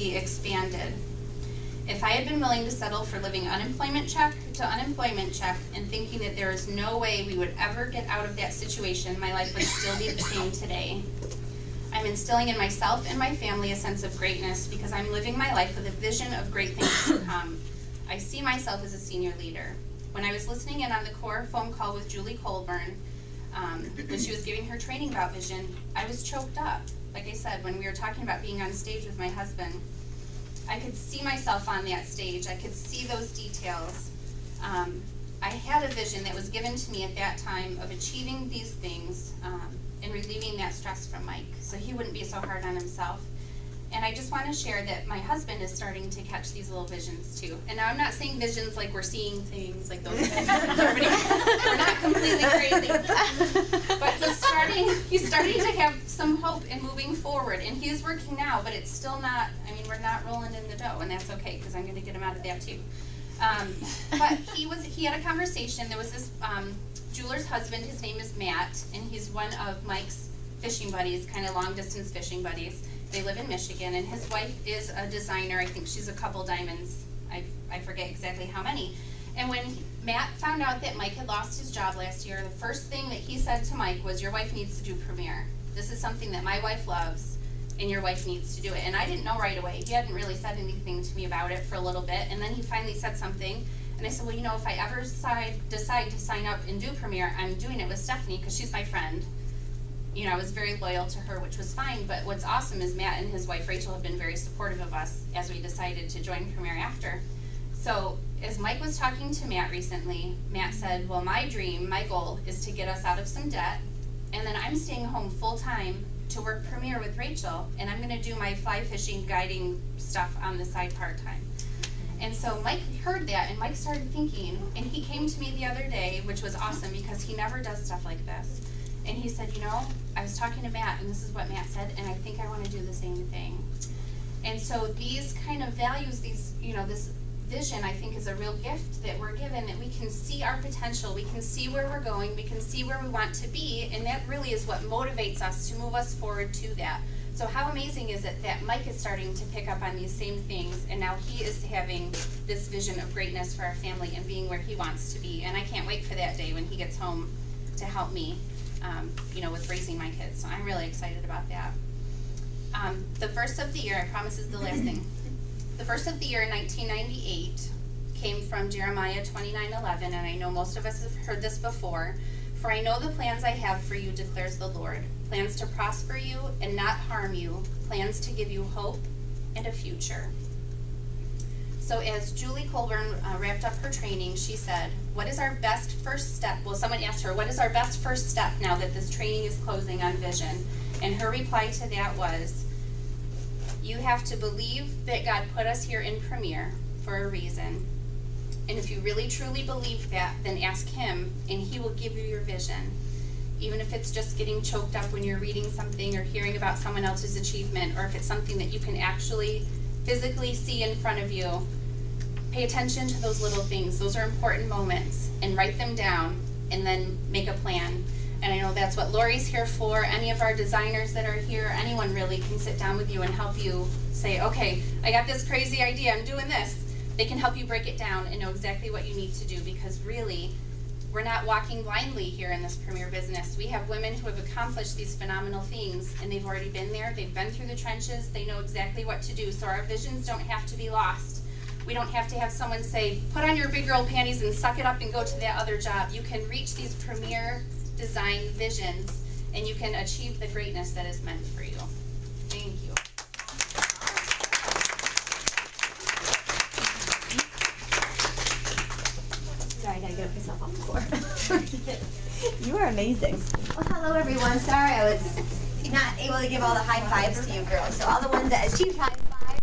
be expanded. If I had been willing to settle for living unemployment check to unemployment check and thinking that there is no way we would ever get out of that situation, my life would still be the same today. I'm instilling in myself and my family a sense of greatness because I'm living my life with a vision of great things to come. I see myself as a senior leader. When I was listening in on the core phone call with Julie Colburn, when she was giving her training about vision, I was choked up. Like I said, when we were talking about being on stage with my husband, I could see myself on that stage. I could see those details. I had a vision that was given to me at that time of achieving these things and relieving that stress from Mike so he wouldn't be so hard on himself. And I just want to share that my husband is starting to catch these little visions too. And now I'm not saying visions like we're seeing things like those visions. We're not completely crazy. But he's starting to have some hope in moving forward. And he is working now, but it's still not, I mean, we're not rolling in the dough, and that's okay because I'm going to get him out of that too. But he had a conversation. There was this jeweler's husband, his name is Matt, and he's one of Mike's fishing buddies, kind of long distance fishing buddies. They live in Michigan, and his wife is a designer. I think she's a couple diamonds. I forget exactly how many. And when Matt found out that Mike had lost his job last year, the first thing that he said to Mike was, your wife needs to do Premiere. This is something that my wife loves, and your wife needs to do it. And I didn't know right away. He hadn't really said anything to me about it for a little bit, and then he finally said something. And I said, well, you know, if I ever decide to sign up and do Premiere, I'm doing it with Stephanie because she's my friend. You know, I was very loyal to her, which was fine, but what's awesome is Matt and his wife Rachel have been very supportive of us as we decided to join Premiere after. So as Mike was talking to Matt recently, Matt said, well, my dream, my goal is to get us out of some debt, and then I'm staying home full time to work Premiere with Rachel, and I'm going to do my fly fishing guiding stuff on the side part-time. And so Mike heard that, and Mike started thinking, and he came to me the other day, which was awesome because he never does stuff like this. And he said, you know, I was talking to Matt, and this is what Matt said, and I think I want to do the same thing. And so these kind of values, these, you know, this vision, I think, is a real gift that we're given, that we can see our potential, we can see where we're going, we can see where we want to be, and that really is what motivates us to move us forward to that. So how amazing is it that Mike is starting to pick up on these same things, and now he is having this vision of greatness for our family and being where he wants to be. And I can't wait for that day when he gets home to help me, you know, with raising my kids. So I'm really excited about that. The first of the year, I promise is the last thing. The first of the year, 1998, came from Jeremiah 29:11, and I know most of us have heard this before. For I know the plans I have for you, declares the Lord. Plans to prosper you and not harm you. Plans to give you hope and a future. So as Julie Colburn wrapped up her training, she said, what is our best first step? Well, someone asked her, what is our best first step now that this training is closing on vision? And her reply to that was, you have to believe that God put us here in Premiere for a reason. And if you really truly believe that, then ask Him, and He will give you your vision. Even if it's just getting choked up when you're reading something or hearing about someone else's achievement, or if it's something that you can actually physically see in front of you, pay attention to those little things. Those are important moments, and write them down, and then make a plan. And I know that's what Lori's here for. Any of our designers that are here, anyone really can sit down with you and help you say, okay, I got this crazy idea, I'm doing this. They can help you break it down and know exactly what you need to do, because really, we're not walking blindly here in this Premiere business. We have women who have accomplished these phenomenal things, and they've already been there, they've been through the trenches, they know exactly what to do, so our visions don't have to be lost. We don't have to have someone say, put on your big girl panties and suck it up and go to that other job. You can reach these Premiere design visions, and you can achieve the greatness that is meant for you. Thank you. Sorry, I gotta get myself off the floor. You are amazing. Well, hello everyone. Sorry I was not able to give all the high fives to you girls. So all the ones that achieved high